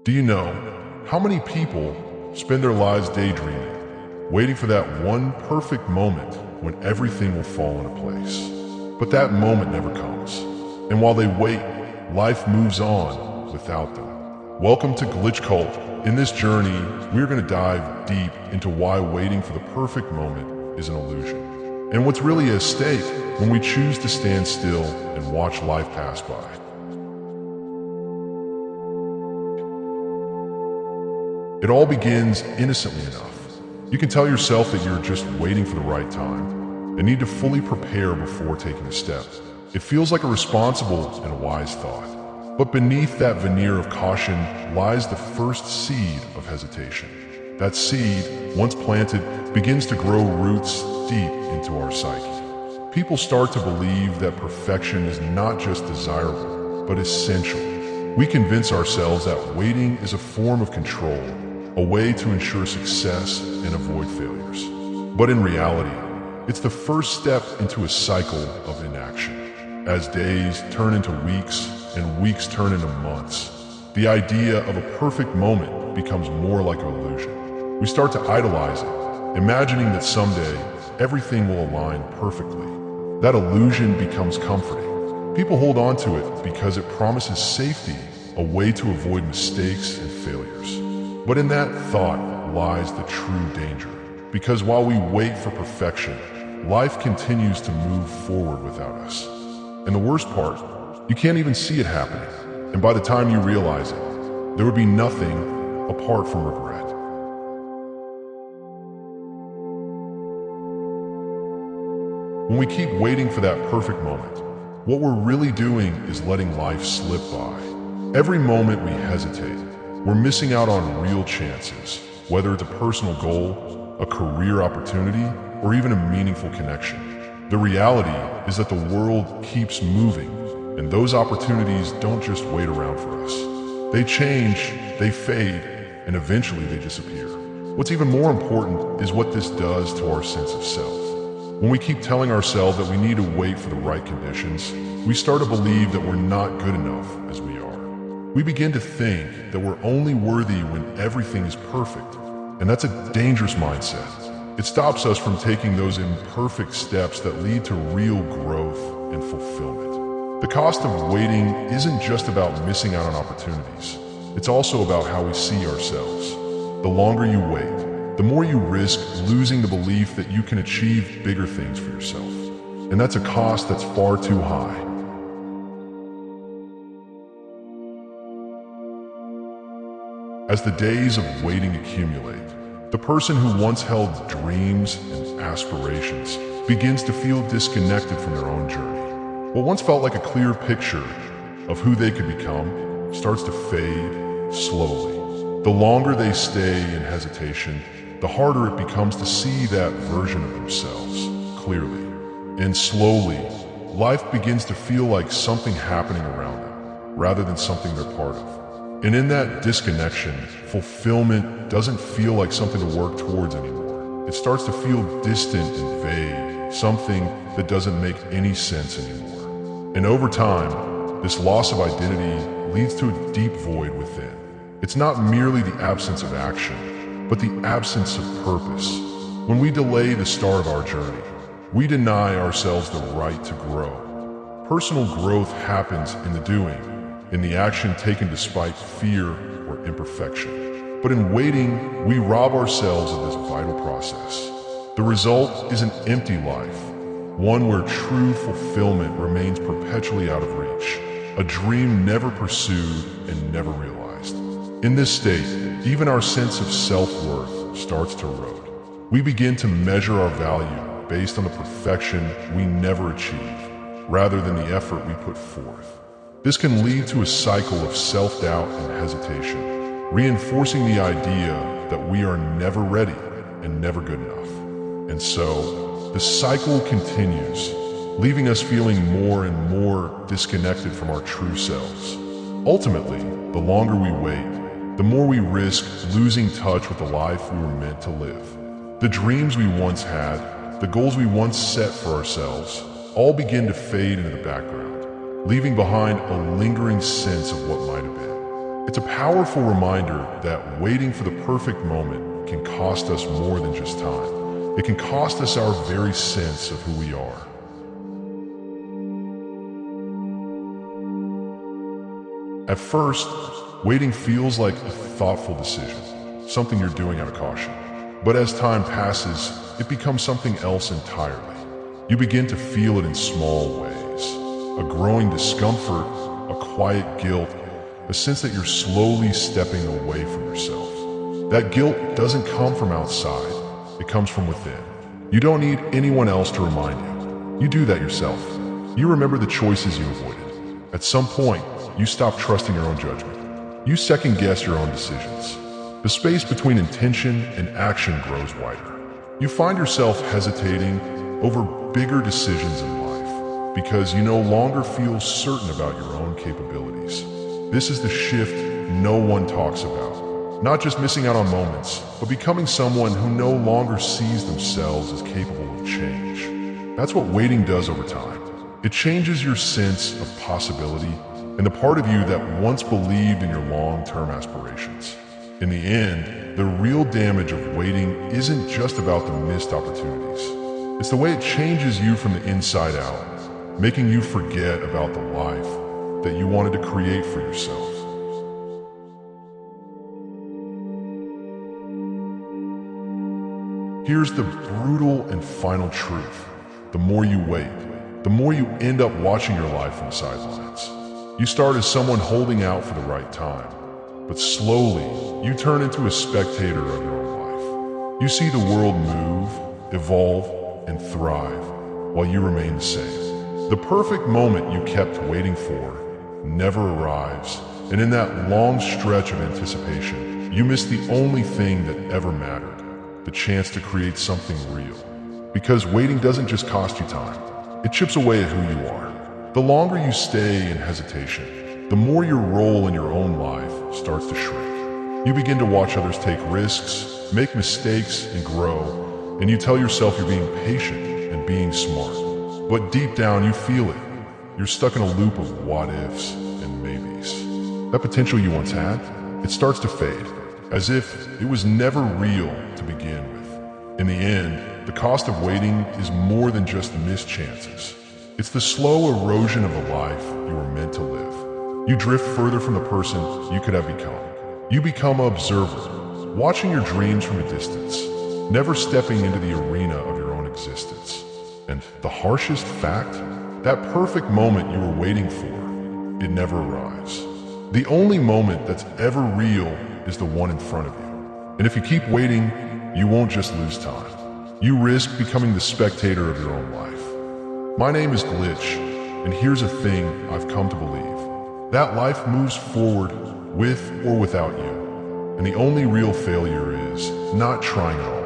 Do you know how many people spend their lives daydreaming, waiting for that one perfect moment when everything will fall into place? But that moment never comes. And while they wait, life moves on without them. Welcome to Glitch Cult. In this journey, we're going to dive deep into why waiting for the perfect moment is an illusion, and what's really at stake when we choose to stand still and watch life pass by. It all begins innocently enough. You can tell yourself that you're just waiting for the right time and need to fully prepare before taking a step. It feels like a responsible and a wise thought. But beneath that veneer of caution lies the first seed of hesitation. That seed, once planted, begins to grow roots deep into our psyche. People start to believe that perfection is not just desirable, but essential. We convince ourselves that waiting is a form of control, a way to ensure success and avoid failures. But in reality, it's the first step into a cycle of inaction. As days turn into weeks and weeks turn into months, the idea of a perfect moment becomes more like an illusion. We start to idolize it, imagining that someday everything will align perfectly. That illusion becomes comforting. People hold on to it because it promises safety, a way to avoid mistakes and failures. But in that thought lies the true danger. Because while we wait for perfection, life continues to move forward without us. And the worst part, you can't even see it happening. And by the time you realize it, there would be nothing apart from regret. When we keep waiting for that perfect moment, what we're really doing is letting life slip by. Every moment we hesitate, we're missing out on real chances, whether it's a personal goal, a career opportunity, or even a meaningful connection. The reality is that the world keeps moving, and those opportunities don't just wait around for us. They change, they fade, and eventually they disappear. What's even more important is what this does to our sense of self. When we keep telling ourselves that we need to wait for the right conditions, we start to believe that we're not good enough as we are. We begin to think that we're only worthy when everything is perfect, and that's a dangerous mindset. It stops us from taking those imperfect steps that lead to real growth and fulfillment. The cost of waiting isn't just about missing out on opportunities. It's also about how we see ourselves. The longer you wait, the more you risk losing the belief that you can achieve bigger things for yourself. And that's a cost that's far too high. As the days of waiting accumulate, the person who once held dreams and aspirations begins to feel disconnected from their own journey. What once felt like a clear picture of who they could become starts to fade slowly. The longer they stay in hesitation, the harder it becomes to see that version of themselves clearly. And slowly, life begins to feel like something happening around them, rather than something they're part of. And in that disconnection, fulfillment doesn't feel like something to work towards anymore. It starts to feel distant and vague, something that doesn't make any sense anymore. And over time, this loss of identity leads to a deep void within. It's not merely the absence of action, but the absence of purpose. When we delay the start of our journey, we deny ourselves the right to grow. Personal growth happens in the doing, in the action taken despite fear or imperfection. But in waiting, we rob ourselves of this vital process. The result is an empty life, one where true fulfillment remains perpetually out of reach, a dream never pursued and never realized. In this state, even our sense of self-worth starts to erode. We begin to measure our value based on the perfection we never achieve, rather than the effort we put forth. This can lead to a cycle of self-doubt and hesitation, reinforcing the idea that we are never ready and never good enough. And so, the cycle continues, leaving us feeling more and more disconnected from our true selves. Ultimately, the longer we wait, the more we risk losing touch with the life we were meant to live. The dreams we once had, the goals we once set for ourselves, all begin to fade into the background, leaving behind a lingering sense of what might have been. It's a powerful reminder that waiting for the perfect moment can cost us more than just time. It can cost us our very sense of who we are. At first, waiting feels like a thoughtful decision, something you're doing out of caution. But as time passes, it becomes something else entirely. You begin to feel it in small ways. A growing discomfort, a quiet guilt, a sense that you're slowly stepping away from yourself. That guilt doesn't come from outside, it comes from within. You don't need anyone else to remind you. You do that yourself. You remember the choices you avoided. At some point, you stop trusting your own judgment. You second guess your own decisions. The space between intention and action grows wider. You find yourself hesitating over bigger decisions in life because you no longer feel certain about your own capabilities. This is the shift no one talks about. Not just missing out on moments, but becoming someone who no longer sees themselves as capable of change. That's what waiting does over time. It changes your sense of possibility and the part of you that once believed in your long-term aspirations. In the end, the real damage of waiting isn't just about the missed opportunities. It's the way it changes you from the inside out, making you forget about the life that you wanted to create for yourself. Here's the brutal and final truth. The more you wait, the more you end up watching your life from the sidelines. You start as someone holding out for the right time, but slowly you turn into a spectator of your own life. You see the world move, evolve, and thrive while you remain the same. The perfect moment you kept waiting for never arrives, and in that long stretch of anticipation, you miss the only thing that ever mattered, the chance to create something real. Because waiting doesn't just cost you time, it chips away at who you are. The longer you stay in hesitation, the more your role in your own life starts to shrink. You begin to watch others take risks, make mistakes, and grow, and you tell yourself you're being patient and being smart. But deep down you feel it. You're stuck in a loop of what-ifs and maybes. That potential you once had, it starts to fade, as if it was never real to begin with. In the end, the cost of waiting is more than just missed chances. It's the slow erosion of the life you were meant to live. You drift further from the person you could have become. You become an observer, watching your dreams from a distance, never stepping into the arena of your own existence. And the harshest fact, that perfect moment you were waiting for, it never arrives. The only moment that's ever real is the one in front of you. And if you keep waiting, you won't just lose time. You risk becoming the spectator of your own life. My name is Glitch, and here's a thing I've come to believe. That life moves forward with or without you, and the only real failure is not trying at all.